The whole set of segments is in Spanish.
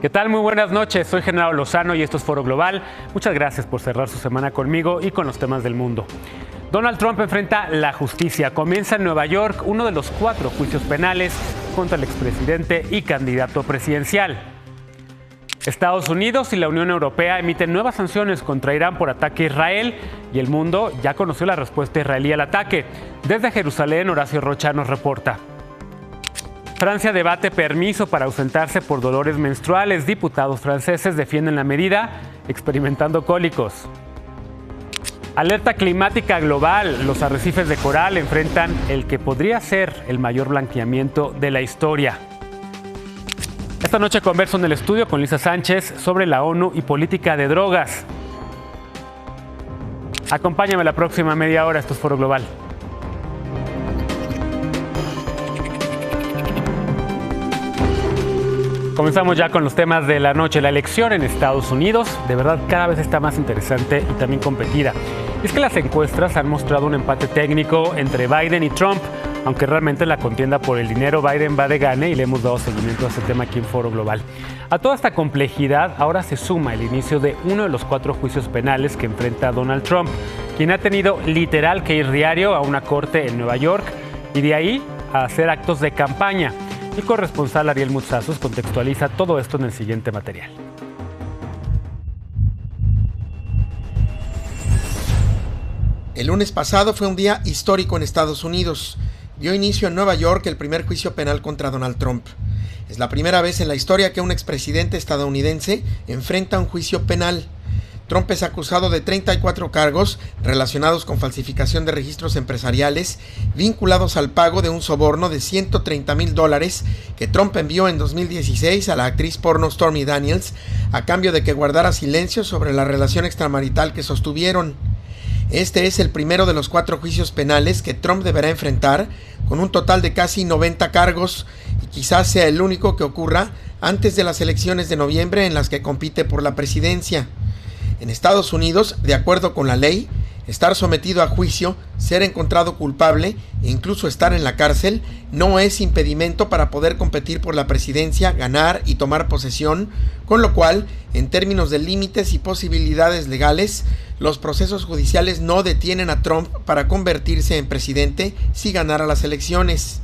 ¿Qué tal? Muy buenas noches, soy Genaro Lozano y esto es Foro Global. Muchas gracias por cerrar su semana conmigo y con los temas del mundo. Donald Trump enfrenta la justicia. Comienza en Nueva York uno de los 4 juicios penales contra el expresidente y candidato presidencial. Estados Unidos y la Unión Europea emiten nuevas sanciones contra Irán por ataque a Israel y el mundo ya conoció la respuesta israelí al ataque. Desde Jerusalén, Horacio Rocha nos reporta. Francia debate permiso para ausentarse por dolores menstruales. Diputados franceses defienden la medida, experimentando cólicos. Alerta climática global. Los arrecifes de coral enfrentan el que podría ser el mayor blanqueamiento de la historia. Esta noche converso en el estudio con Lisa Sánchez sobre la ONU y política de drogas. Acompáñame la próxima media hora. Esto es Foro Global. Comenzamos ya con los temas de la noche. La elección en Estados Unidos, de verdad, cada vez está más interesante y también competida. Es que las encuestas han mostrado un empate técnico entre Biden y Trump, aunque realmente la contienda por el dinero, Biden va de gane y le hemos dado seguimiento a este tema aquí en Foro Global. A toda esta complejidad, ahora se suma el inicio de uno de los 4 juicios penales que enfrenta Donald Trump, quien ha tenido literal que ir diario a una corte en Nueva York y de ahí a hacer actos de campaña. El corresponsal Ariel Mutsazos contextualiza todo esto en el siguiente material. El lunes pasado fue un día histórico en Estados Unidos. Dio inicio en Nueva York el primer juicio penal contra Donald Trump. Es la primera vez en la historia que un expresidente estadounidense enfrenta un juicio penal. Trump es acusado de 34 cargos relacionados con falsificación de registros empresariales vinculados al pago de un soborno de $130,000 que Trump envió en 2016 a la actriz porno Stormy Daniels a cambio de que guardara silencio sobre la relación extramarital que sostuvieron. Este es el primero de los 4 juicios penales que Trump deberá enfrentar, con un total de casi 90 cargos, y quizás sea el único que ocurra antes de las elecciones de noviembre en las que compite por la presidencia. En Estados Unidos, de acuerdo con la ley, estar sometido a juicio, ser encontrado culpable e incluso estar en la cárcel no es impedimento para poder competir por la presidencia, ganar y tomar posesión, con lo cual, en términos de límites y posibilidades legales, los procesos judiciales no detienen a Trump para convertirse en presidente si ganara las elecciones.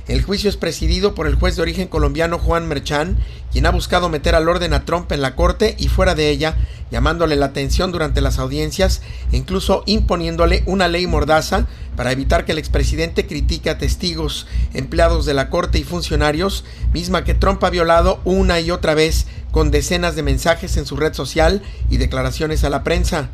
El juicio es presidido por el juez de origen colombiano Juan Merchan, quien ha buscado meter al orden a Trump en la corte y fuera de ella, llamándole la atención durante las audiencias e incluso imponiéndole una ley mordaza para evitar que el expresidente critique a testigos, empleados de la corte y funcionarios, misma que Trump ha violado una y otra vez con decenas de mensajes en su red social y declaraciones a la prensa.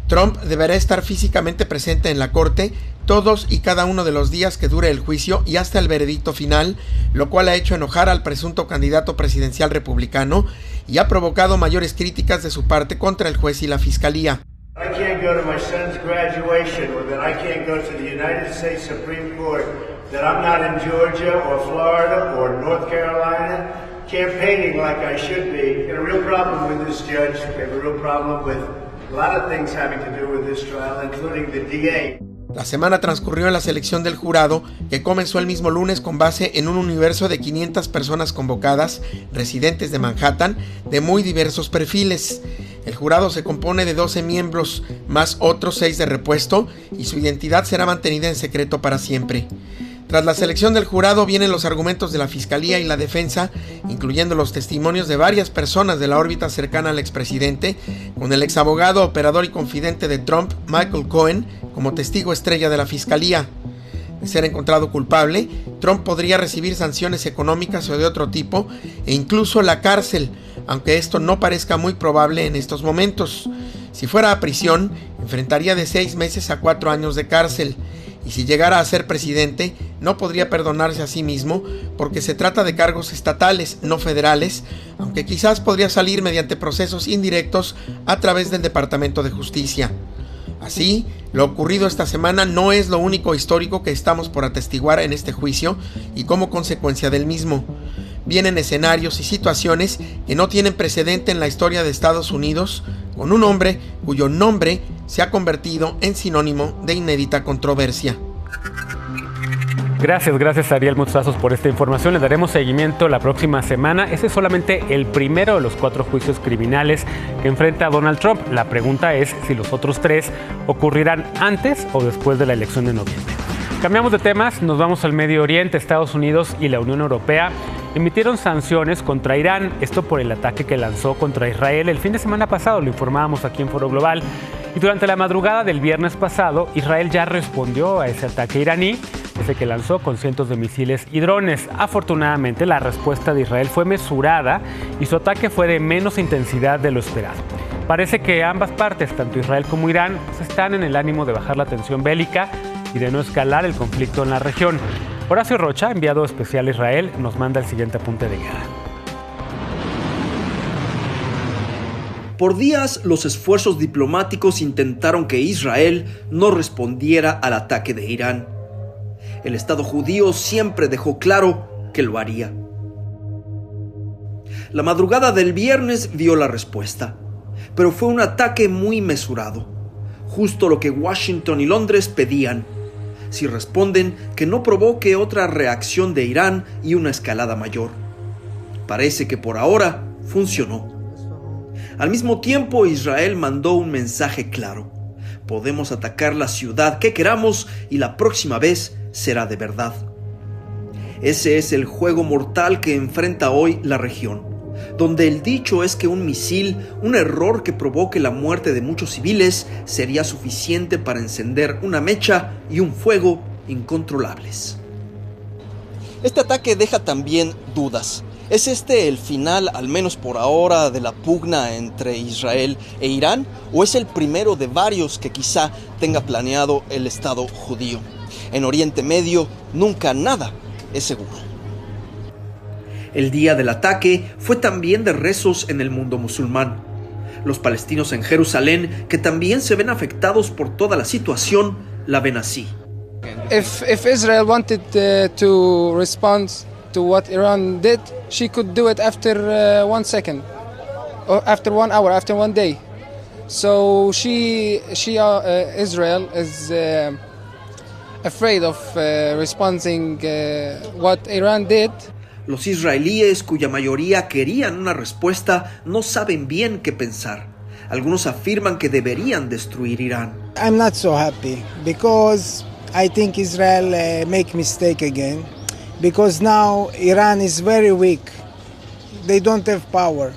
Trump deberá estar físicamente presente en la corte todos y cada uno de los días que dure el juicio y hasta el veredicto final, lo cual ha hecho enojar al presunto candidato presidencial republicano y ha provocado mayores críticas de su parte contra el juez y la fiscalía. I can't go to my son's graduation, or that I can't go to the United States Supreme Court, that I'm not in Georgia or Florida or North Carolina campaigning like I should be. Got a real problem with this judge. We have a real problem with a lot of things having to do with this trial, including the DA. La semana transcurrió en la selección del jurado, que comenzó el mismo lunes con base en un universo de 500 personas convocadas, residentes de Manhattan, de muy diversos perfiles. El jurado se compone de 12 miembros, más otros 6 de repuesto, y su identidad será mantenida en secreto para siempre. Tras la selección del jurado vienen los argumentos de la fiscalía y la defensa, incluyendo los testimonios de varias personas de la órbita cercana al expresidente, con el exabogado, operador y confidente de Trump, Michael Cohen, como testigo estrella de la fiscalía. De ser encontrado culpable, Trump podría recibir sanciones económicas o de otro tipo, e incluso la cárcel, aunque esto no parezca muy probable en estos momentos. Si fuera a prisión, enfrentaría de 6 meses a 4 años de cárcel. Y si llegara a ser presidente, no podría perdonarse a sí mismo porque se trata de cargos estatales, no federales, aunque quizás podría salir mediante procesos indirectos a través del Departamento de Justicia. Así, lo ocurrido esta semana no es lo único histórico que estamos por atestiguar en este juicio y como consecuencia del mismo. Vienen escenarios y situaciones que no tienen precedente en la historia de Estados Unidos, con un hombre cuyo nombre se ha convertido en sinónimo de inédita controversia. Gracias Ariel Mostazos por esta información. Le daremos seguimiento la próxima semana. Ese es solamente el primero de los 4 juicios criminales que enfrenta Donald Trump. La pregunta es si los otros 3 ocurrirán antes o después de la elección de noviembre. Cambiamos de temas, nos vamos al Medio Oriente. Estados Unidos y la Unión Europea emitieron sanciones contra Irán, esto por el ataque que lanzó contra Israel el fin de semana pasado, lo informábamos aquí en Foro Global. Y durante la madrugada del viernes pasado, Israel ya respondió a ese ataque iraní, ese que lanzó con cientos de misiles y drones. Afortunadamente, la respuesta de Israel fue mesurada y su ataque fue de menos intensidad de lo esperado. Parece que ambas partes, tanto Israel como Irán, están en el ánimo de bajar la tensión bélica y de no escalar el conflicto en la región. Horacio Rocha, enviado especial a Israel, nos manda el siguiente apunte de guerra. Por días, los esfuerzos diplomáticos intentaron que Israel no respondiera al ataque de Irán. El Estado judío siempre dejó claro que lo haría. La madrugada del viernes vio la respuesta, pero fue un ataque muy mesurado, justo lo que Washington y Londres pedían. Si responden, que no provoque otra reacción de Irán y una escalada mayor. Parece que por ahora funcionó. Al mismo tiempo, Israel mandó un mensaje claro: podemos atacar la ciudad que queramos y la próxima vez será de verdad. Ese es el juego mortal que enfrenta hoy la región, donde el dicho es que un misil, un error que provoque la muerte de muchos civiles, sería suficiente para encender una mecha y un fuego incontrolables. Este ataque deja también dudas. ¿Es este el final, al menos por ahora, de la pugna entre Israel e Irán? ¿O es el primero de varios que quizá tenga planeado el Estado judío? En Oriente Medio nunca nada es seguro. El día del ataque fue también de rezos en el mundo musulmán. Los palestinos en Jerusalén, que también se ven afectados por toda la situación, la ven así. If Israel wanted to respond to what Iran did, she could do it after 1 second, or after 1 hour, after 1 day. So Israel is afraid of responding what Iran did. Los israelíes, cuya mayoría querían una respuesta, no saben bien qué pensar. Algunos afirman que deberían destruir Irán. I'm not so happy because I think Israel make mistake again. Because now Iran is very weak. They don't have power.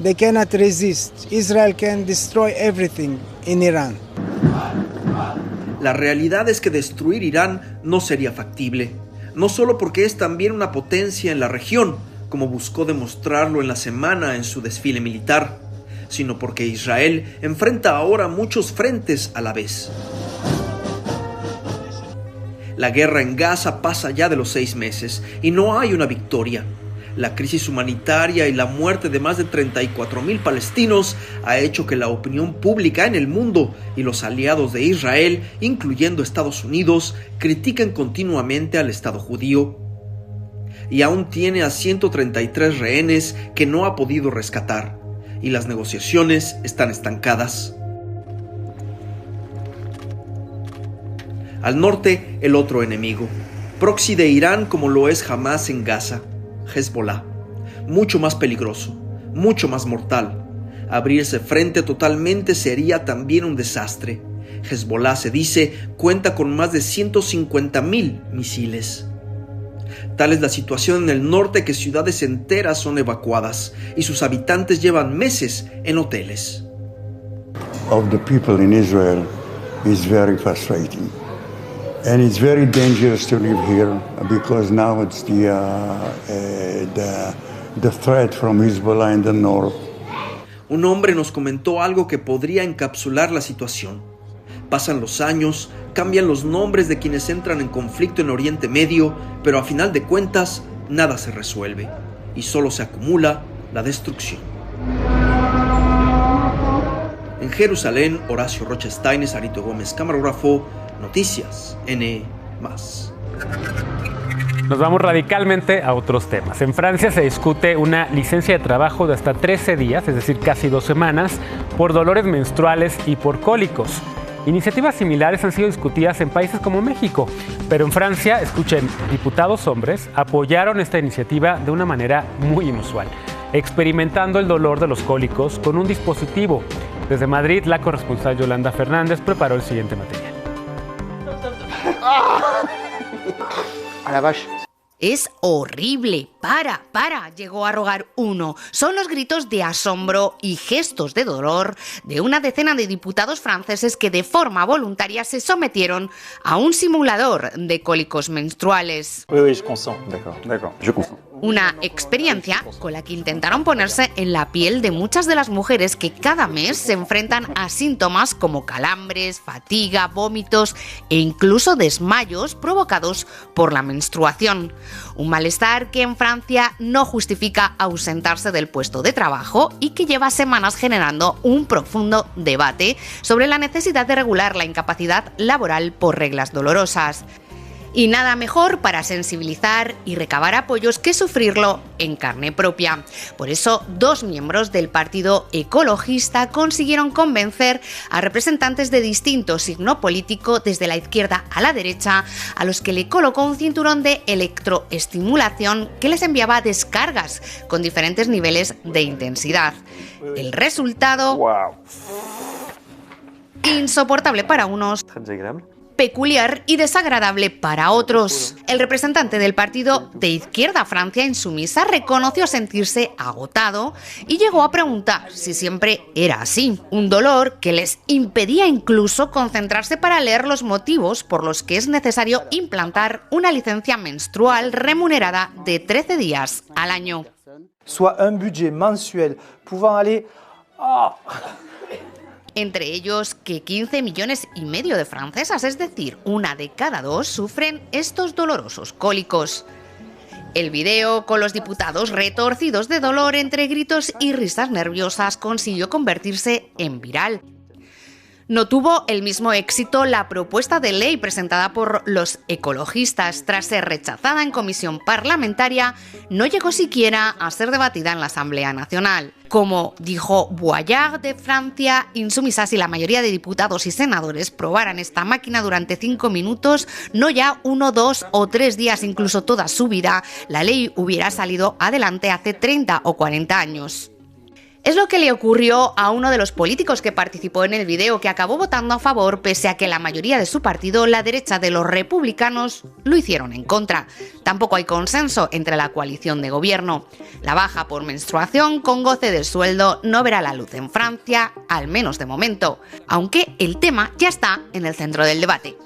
They cannot resist. Israel can destroy everything in Iran. La realidad es que destruir Irán no sería factible. No solo porque es también una potencia en la región, como buscó demostrarlo en la semana en su desfile militar, sino porque Israel enfrenta ahora muchos frentes a la vez. La guerra en Gaza pasa ya de los 6 meses y no hay una victoria. La crisis humanitaria y la muerte de más de 34,000 palestinos ha hecho que la opinión pública en el mundo y los aliados de Israel, incluyendo Estados Unidos, critiquen continuamente al Estado judío. Y aún tiene a 133 rehenes que no ha podido rescatar, y las negociaciones están estancadas. Al norte, el otro enemigo, proxy de Irán como lo es Hamas en Gaza, Hezbollah, mucho más peligroso, mucho más mortal. Abrirse frente totalmente sería también un desastre. Hezbollah, se dice, cuenta con más de 150,000 misiles. Tal es la situación en el norte que ciudades enteras son evacuadas y sus habitantes llevan meses en hoteles. Of the people in Israel is very frustrating. And it's very dangerous to live here because now it's the threat from Hezbollah in the north. Un hombre nos comentó algo que podría encapsular la situación. Pasan los años, cambian los nombres de quienes entran en conflicto en Oriente Medio, pero a final de cuentas nada se resuelve y solo se acumula la destrucción. En Jerusalén, Horacio Rocha Steines, Arito Gómez, camarógrafo, Noticias N+. Nos vamos radicalmente a otros temas. En Francia se discute una licencia de trabajo de hasta 13 días, es decir, casi 2 semanas, por dolores menstruales y por cólicos. Iniciativas similares han sido discutidas en países como México, pero en Francia, escuchen, diputados hombres apoyaron esta iniciativa de una manera muy inusual, experimentando el dolor de los cólicos con un dispositivo. Desde Madrid, la corresponsal Yolanda Fernández preparó el siguiente material. A la vache. Es horrible. Para, llegó a rogar uno. Son los gritos de asombro y gestos de dolor de una decena de diputados franceses que de forma voluntaria se sometieron a un simulador de cólicos menstruales. Oui, je consens. D'accord, je consens. Una experiencia con la que intentaron ponerse en la piel de muchas de las mujeres que cada mes se enfrentan a síntomas como calambres, fatiga, vómitos e incluso desmayos provocados por la menstruación. Un malestar que en Francia no justifica ausentarse del puesto de trabajo y que lleva semanas generando un profundo debate sobre la necesidad de regular la incapacidad laboral por reglas dolorosas. Y nada mejor para sensibilizar y recabar apoyos que sufrirlo en carne propia. Por eso, 2 miembros del partido ecologista consiguieron convencer a representantes de distinto signo político, desde la izquierda a la derecha, a los que le colocó un cinturón de electroestimulación que les enviaba descargas con diferentes niveles de intensidad. El resultado... Wow. Insoportable para unos, peculiar y desagradable para otros. El representante del partido de izquierda Francia Insumisa reconoció sentirse agotado y llegó a preguntar si siempre era así. Un dolor que les impedía incluso concentrarse para leer los motivos por los que es necesario implantar una licencia menstrual remunerada de 13 días al año. Soit un budget mensuel pouvant aller... Entre ellos que 15,5 millones de francesas, es decir, 1 de cada 2, sufren estos dolorosos cólicos. El video, con los diputados retorcidos de dolor entre gritos y risas nerviosas, consiguió convertirse en viral. No tuvo el mismo éxito la propuesta de ley presentada por los ecologistas. Tras ser rechazada en comisión parlamentaria, no llegó siquiera a ser debatida en la Asamblea Nacional. Como dijo Boyard de Francia, Insumisa, si la mayoría de diputados y senadores probaran esta máquina durante 5 minutos, no ya 1, 2 o 3 días, incluso toda su vida, la ley hubiera salido adelante hace 30 o 40 años. Es lo que le ocurrió a uno de los políticos que participó en el video, que acabó votando a favor pese a que la mayoría de su partido, la derecha de los republicanos, lo hicieron en contra. Tampoco hay consenso entre la coalición de gobierno. La baja por menstruación con goce de sueldo no verá la luz en Francia, al menos de momento, aunque el tema ya está en el centro del debate.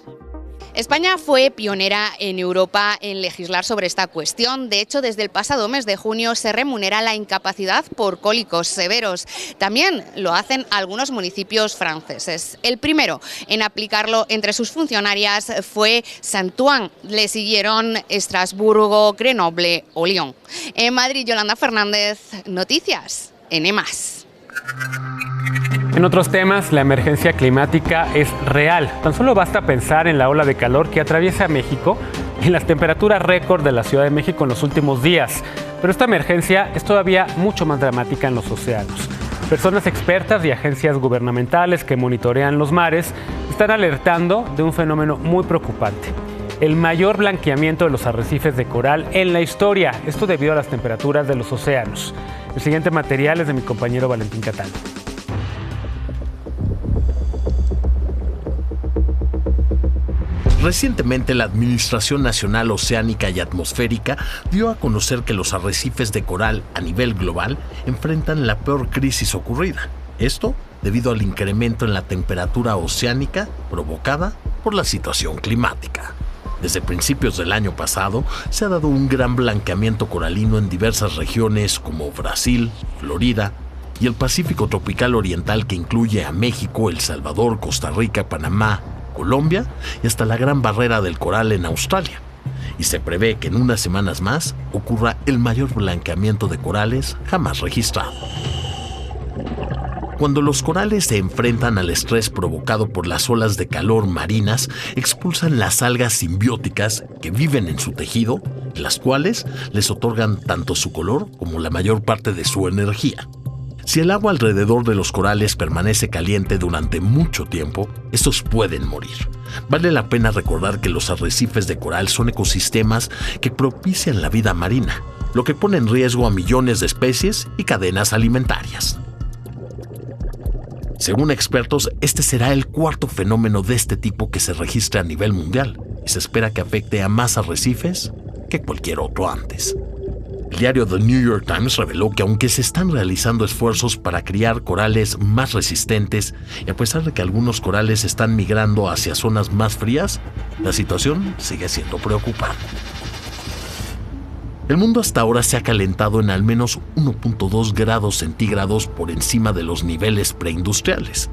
España fue pionera en Europa en legislar sobre esta cuestión. De hecho, desde el pasado mes de junio se remunera la incapacidad por cólicos severos. También lo hacen algunos municipios franceses. El primero en aplicarlo entre sus funcionarias fue Saint-Ouen. Le siguieron Estrasburgo, Grenoble o Lyon. En Madrid, Yolanda Fernández, noticias en E+. En otros temas, la emergencia climática es real. Tan solo basta pensar en la ola de calor que atraviesa México y en las temperaturas récord de la Ciudad de México en los últimos días. Pero esta emergencia es todavía mucho más dramática en los océanos. Personas expertas y agencias gubernamentales que monitorean los mares están alertando de un fenómeno muy preocupante: el mayor blanqueamiento de los arrecifes de coral en la historia. Esto debido a las temperaturas de los océanos. El siguiente material es de mi compañero Valentín Cataldo. Recientemente, la Administración Nacional Oceánica y Atmosférica dio a conocer que los arrecifes de coral a nivel global enfrentan la peor crisis ocurrida. Esto debido al incremento en la temperatura oceánica provocada por la situación climática. Desde principios del año pasado se ha dado un gran blanqueamiento coralino en diversas regiones como Brasil, Florida y el Pacífico tropical oriental, que incluye a México, El Salvador, Costa Rica, Panamá, Colombia y hasta la Gran Barrera del Coral en Australia. Y se prevé que en unas semanas más ocurra el mayor blanqueamiento de corales jamás registrado. Cuando los corales se enfrentan al estrés provocado por las olas de calor marinas, expulsan las algas simbióticas que viven en su tejido, las cuales les otorgan tanto su color como la mayor parte de su energía. Si el agua alrededor de los corales permanece caliente durante mucho tiempo, estos pueden morir. Vale la pena recordar que los arrecifes de coral son ecosistemas que propician la vida marina, lo que pone en riesgo a millones de especies y cadenas alimentarias. Según expertos, este será el cuarto fenómeno de este tipo que se registra a nivel mundial y se espera que afecte a más arrecifes que cualquier otro antes. El diario The New York Times reveló que aunque se están realizando esfuerzos para criar corales más resistentes y a pesar de que algunos corales están migrando hacia zonas más frías, la situación sigue siendo preocupante. El mundo hasta ahora se ha calentado en al menos 1.2 grados centígrados por encima de los niveles preindustriales.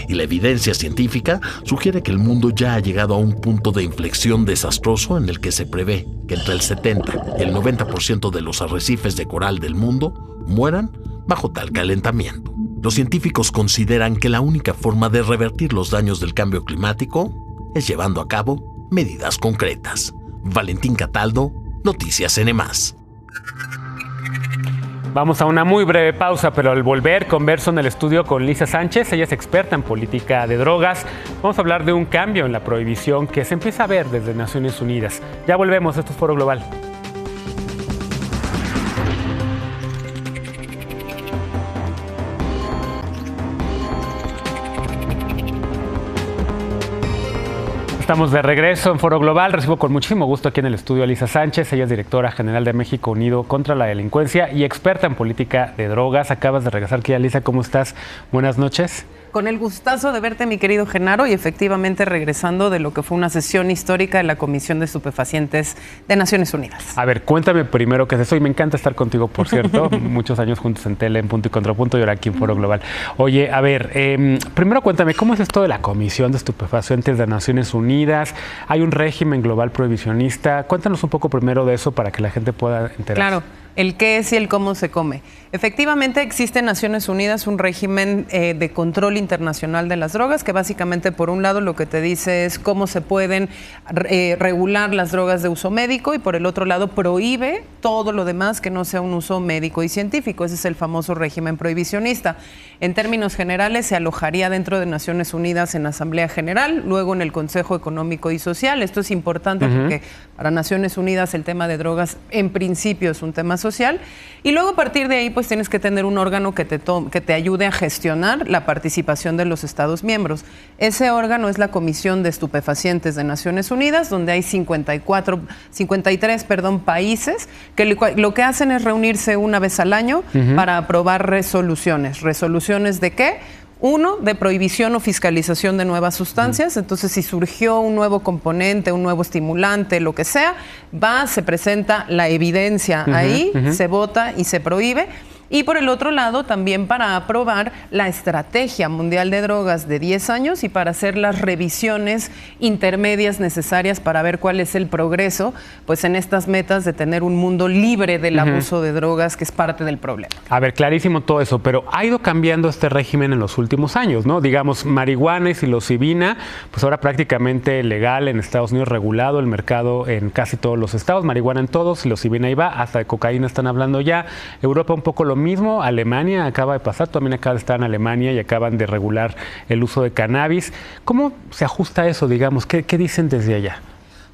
Y la evidencia científica sugiere que el mundo ya ha llegado a un punto de inflexión desastroso en el que se prevé que entre el 70 y el 90% de los arrecifes de coral del mundo mueran bajo tal calentamiento. Los científicos consideran que la única forma de revertir los daños del cambio climático es llevando a cabo medidas concretas. Valentín Cataldo, Noticias NM+. Vamos a una muy breve pausa, pero al volver converso en el estudio con Lisa Sánchez. Ella es experta en política de drogas. Vamos a hablar de un cambio en la prohibición que se empieza a ver desde Naciones Unidas. Ya volvemos, esto es Foro Global. Estamos de regreso en Foro Global. Recibo con muchísimo gusto aquí en el estudio a Lisa Sánchez. Ella es directora general de México Unido contra la Delincuencia y experta en política de drogas. Acabas de regresar aquí, Lisa. ¿Cómo estás? Buenas noches. Con el gustazo de verte, mi querido Genaro, y efectivamente regresando de lo que fue una sesión histórica de la Comisión de Estupefacientes de Naciones Unidas. A ver, cuéntame primero qué es eso, y me encanta estar contigo, por cierto. Muchos años juntos en tele, en Punto y Contrapunto, y ahora aquí en Foro Global. Oye, a ver, primero cuéntame, ¿cómo es esto de la Comisión de Estupefacientes de Naciones Unidas? ¿Hay un régimen global prohibicionista? Cuéntanos un poco primero de eso para que la gente pueda enterarse. Claro. El qué es y el cómo se come. Efectivamente, existe en Naciones Unidas un régimen de control internacional de las drogas que básicamente, por un lado, lo que te dice es cómo se pueden regular las drogas de uso médico y, por el otro lado, prohíbe todo lo demás que no sea un uso médico y científico. Ese es el famoso régimen prohibicionista. En términos generales, se alojaría dentro de Naciones Unidas en Asamblea General, luego en el Consejo Económico y Social. Esto es importante porque para Naciones Unidas el tema de drogas en principio es un tema social, y luego a partir de ahí pues tienes que tener un órgano que te ayude a gestionar la participación de los Estados miembros. Ese órgano es la Comisión de Estupefacientes de Naciones Unidas, donde hay 53 países que lo que hacen es reunirse una vez al año para aprobar resoluciones. ¿Resoluciones de qué? Uno, de prohibición o fiscalización de nuevas sustancias. Entonces, si surgió un nuevo componente, un nuevo estimulante, lo que sea, se presenta la evidencia ahí, se vota y se prohíbe. Y por el otro lado, también para aprobar la Estrategia Mundial de Drogas de 10 años y para hacer las revisiones intermedias necesarias para ver cuál es el progreso, pues en estas metas de tener un mundo libre del abuso de drogas, que es parte del problema. A ver, clarísimo todo eso, pero ha ido cambiando este régimen en los últimos años, ¿no? Digamos, marihuana y psilocibina, pues ahora prácticamente legal en Estados Unidos, regulado el mercado en casi todos los estados, marihuana en todos, psilocibina ahí va, hasta de cocaína están hablando ya. Europa un poco lo mismo, Alemania acaba de pasar, también acaba de estar en Alemania y acaban de regular el uso de cannabis. ¿Cómo se ajusta eso, digamos? ¿Qué dicen desde allá?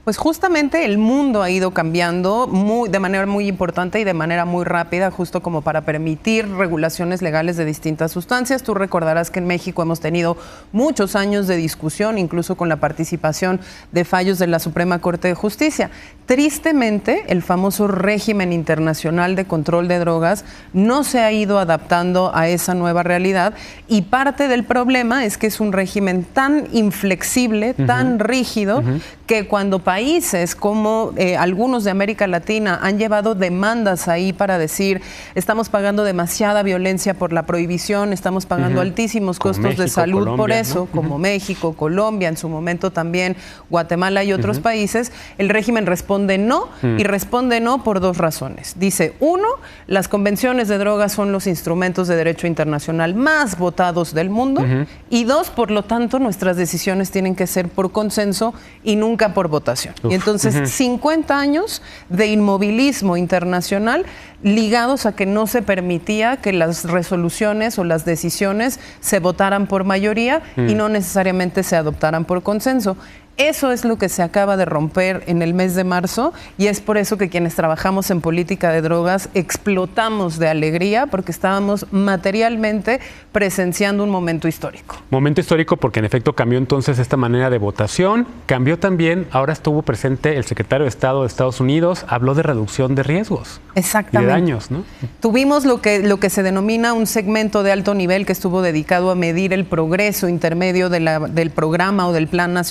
Pues justamente el mundo ha ido cambiando de manera muy importante y de manera muy rápida, justo como para permitir regulaciones legales de distintas sustancias. Tú recordarás que en México hemos tenido muchos años de discusión, incluso con la participación de fallos de la Suprema Corte de Justicia. Tristemente, el famoso régimen internacional de control de drogas no se ha ido adaptando a esa nueva realidad, y parte del problema es que es un régimen tan inflexible, tan rígido, que cuando países como algunos de América Latina han llevado demandas ahí para decir estamos pagando demasiada violencia por la prohibición, estamos pagando altísimos costos México, de salud Colombia, por eso, ¿no? Como México, Colombia, en su momento también Guatemala y otros países, el régimen responde no, y responde no por dos razones. Dice, uno, las convenciones de drogas son los instrumentos de derecho internacional más votados del mundo, y dos, por lo tanto, nuestras decisiones tienen que ser por consenso y nunca por votación. votación. Y entonces 50 años de inmovilismo internacional ligados a que no se permitía que las resoluciones o las decisiones se votaran por mayoría y no necesariamente se adoptaran por consenso. Eso es lo que se acaba de romper en el mes de marzo y es por eso que quienes trabajamos en política de drogas explotamos de alegría porque estábamos materialmente presenciando un momento histórico. Momento histórico porque en efecto cambió entonces esta manera de votación, cambió también, ahora estuvo presente el secretario de Estado de Estados Unidos, habló de reducción de riesgos. Exactamente. Y de daños, ¿no? Tuvimos lo que se denomina un segmento de alto nivel que estuvo dedicado a medir el progreso intermedio del programa o del plan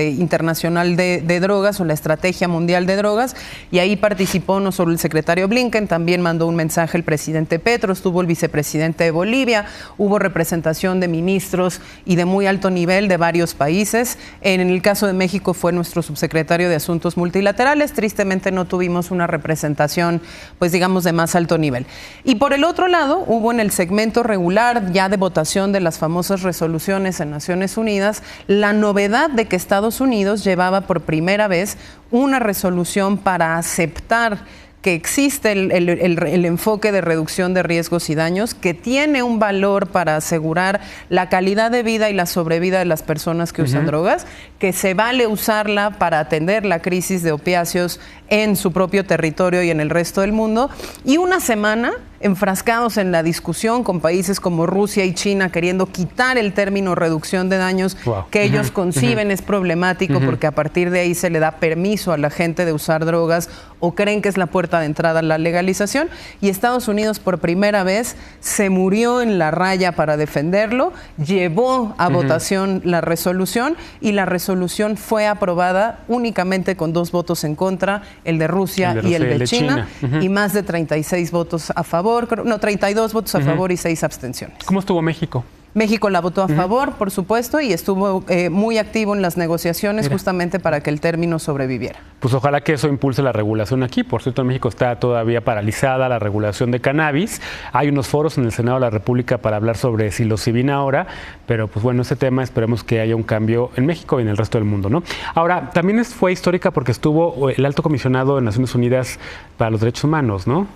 internacional de drogas o la estrategia mundial de drogas, y ahí participó no solo el secretario Blinken, también mandó un mensaje el presidente Petro, estuvo el vicepresidente de Bolivia, hubo representación de ministros y de muy alto nivel de varios países. En el caso de México fue nuestro subsecretario de Asuntos Multilaterales, tristemente no tuvimos una representación, pues digamos, de más alto nivel. Y por el otro lado, hubo en el segmento regular ya de votación de las famosas resoluciones en Naciones Unidas, la novedad de que Estados Unidos llevaba por primera vez una resolución para aceptar que existe el enfoque de reducción de riesgos y daños, que tiene un valor para asegurar la calidad de vida y la sobrevida de las personas que usan drogas, que se vale usarla para atender la crisis de opiáceos en su propio territorio y en el resto del mundo, y una semana enfrascados en la discusión con países como Rusia y China queriendo quitar el término reducción de daños que ellos conciben es problemático porque a partir de ahí se le da permiso a la gente de usar drogas o creen que es la puerta de entrada a la legalización, y Estados Unidos por primera vez se murió en la raya para defenderlo, llevó a votación la resolución y la resolución fue aprobada únicamente con 2 votos en contra, el de Rusia y el de China. Y más de 36 votos a favor, 32 votos a favor y 6 abstenciones. ¿Cómo estuvo México? México la votó a favor, por supuesto, y estuvo muy activo en las negociaciones justamente para que el término sobreviviera. Pues ojalá que eso impulse la regulación aquí. Por cierto, en México está todavía paralizada la regulación de cannabis. Hay unos foros en el Senado de la República para hablar sobre psilocibina ahora, pero pues bueno, ese tema esperemos que haya un cambio en México y en el resto del mundo, ¿no? Ahora, también fue histórica porque estuvo el Alto Comisionado de Naciones Unidas para los Derechos Humanos, ¿no?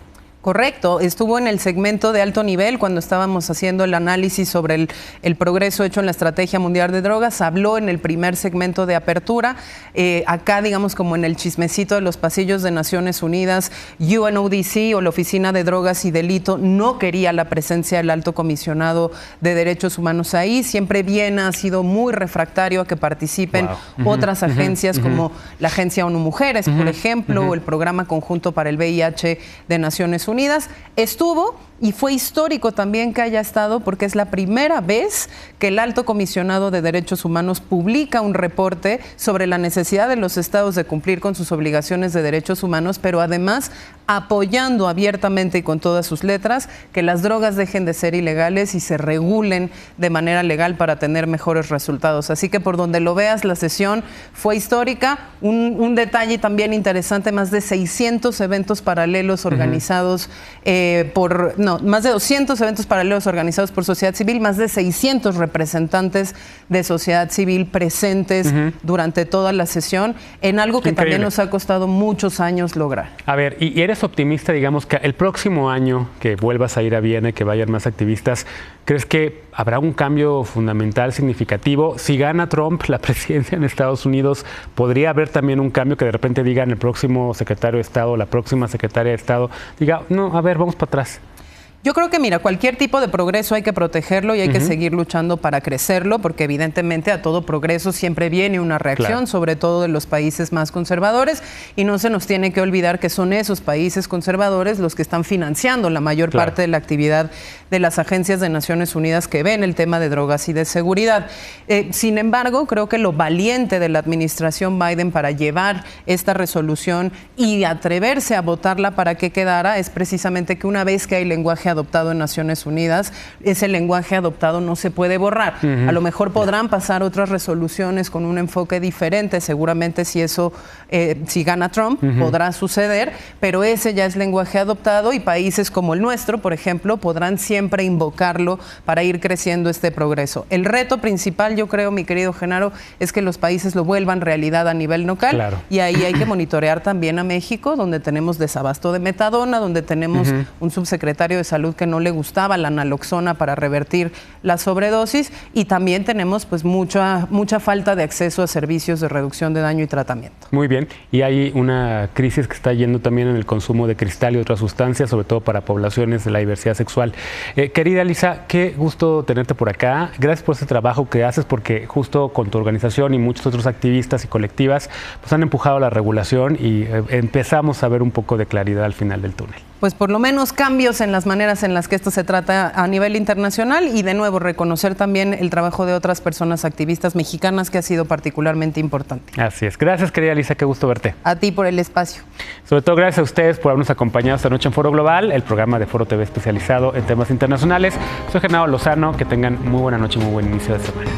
Correcto, estuvo en el segmento de alto nivel cuando estábamos haciendo el análisis sobre el progreso hecho en la Estrategia Mundial de Drogas, habló en el primer segmento de apertura, acá digamos como en el chismecito de los pasillos de Naciones Unidas, UNODC o la Oficina de Drogas y Delito no quería la presencia del Alto Comisionado de Derechos Humanos ahí, siempre Viena ha sido muy refractario a que participen otras agencias como la Agencia ONU Mujeres, por ejemplo, o el Programa Conjunto para el VIH de Naciones Unidas. Estuvo y fue histórico también que haya estado porque es la primera vez que el Alto Comisionado de Derechos Humanos publica un reporte sobre la necesidad de los estados de cumplir con sus obligaciones de derechos humanos, pero además apoyando abiertamente y con todas sus letras que las drogas dejen de ser ilegales y se regulen de manera legal para tener mejores resultados. Así que por donde lo veas, la sesión fue histórica. Un detalle también interesante, más de 600 eventos paralelos organizados más de 200 eventos paralelos organizados por sociedad civil, más de 600 representantes de sociedad civil presentes durante toda la sesión, en algo que también nos ha costado muchos años lograr. A ver, ¿y eres optimista, digamos, que el próximo año que vuelvas a ir a Viena y que vayan más activistas, crees que habrá un cambio fundamental, significativo? Si gana Trump la presidencia en Estados Unidos, ¿podría haber también un cambio que de repente digan el próximo secretario de Estado, la próxima secretaria de Estado, diga, no, a ver, vamos para atrás? Yo creo que, mira, cualquier tipo de progreso hay que protegerlo y hay que seguir luchando para crecerlo, porque evidentemente a todo progreso siempre viene una reacción, sobre todo de los países más conservadores, y no se nos tiene que olvidar que son esos países conservadores los que están financiando la mayor parte de la actividad de las agencias de Naciones Unidas que ven el tema de drogas y de seguridad. Sin embargo, creo que lo valiente de la administración Biden para llevar esta resolución y atreverse a votarla para que quedara es precisamente que una vez que hay lenguaje adoptado en Naciones Unidas, ese lenguaje adoptado no se puede borrar. A lo mejor podrán pasar otras resoluciones con un enfoque diferente, seguramente si gana Trump, podrá suceder, pero ese ya es lenguaje adoptado y países como el nuestro, por ejemplo, podrán siempre invocarlo para ir creciendo este progreso. El reto principal, yo creo, mi querido Genaro, es que los países lo vuelvan realidad a nivel local. Claro. Y ahí hay que monitorear también a México, donde tenemos desabasto de metadona, donde tenemos un subsecretario de salud que no le gustaba la naloxona para revertir la sobredosis, y también tenemos pues mucha falta de acceso a servicios de reducción de daño y tratamiento. Muy bien, y hay una crisis que está yendo también en el consumo de cristal y otras sustancias, sobre todo para poblaciones de la diversidad sexual. Querida Lisa, qué gusto tenerte por acá. Gracias por ese trabajo que haces, porque justo con tu organización y muchos otros activistas y colectivas pues han empujado la regulación y empezamos a ver un poco de claridad al final del túnel. Pues por lo menos cambios en las maneras en las que esto se trata a nivel internacional, y de nuevo reconocer también el trabajo de otras personas activistas mexicanas, que ha sido particularmente importante. Así es. Gracias, querida Lisa, qué gusto verte. A ti por el espacio. Sobre todo gracias a ustedes por habernos acompañado esta noche en Foro Global, el programa de Foro TV especializado en temas internacionales. Soy Genaro Lozano, que tengan muy buena noche y muy buen inicio de semana.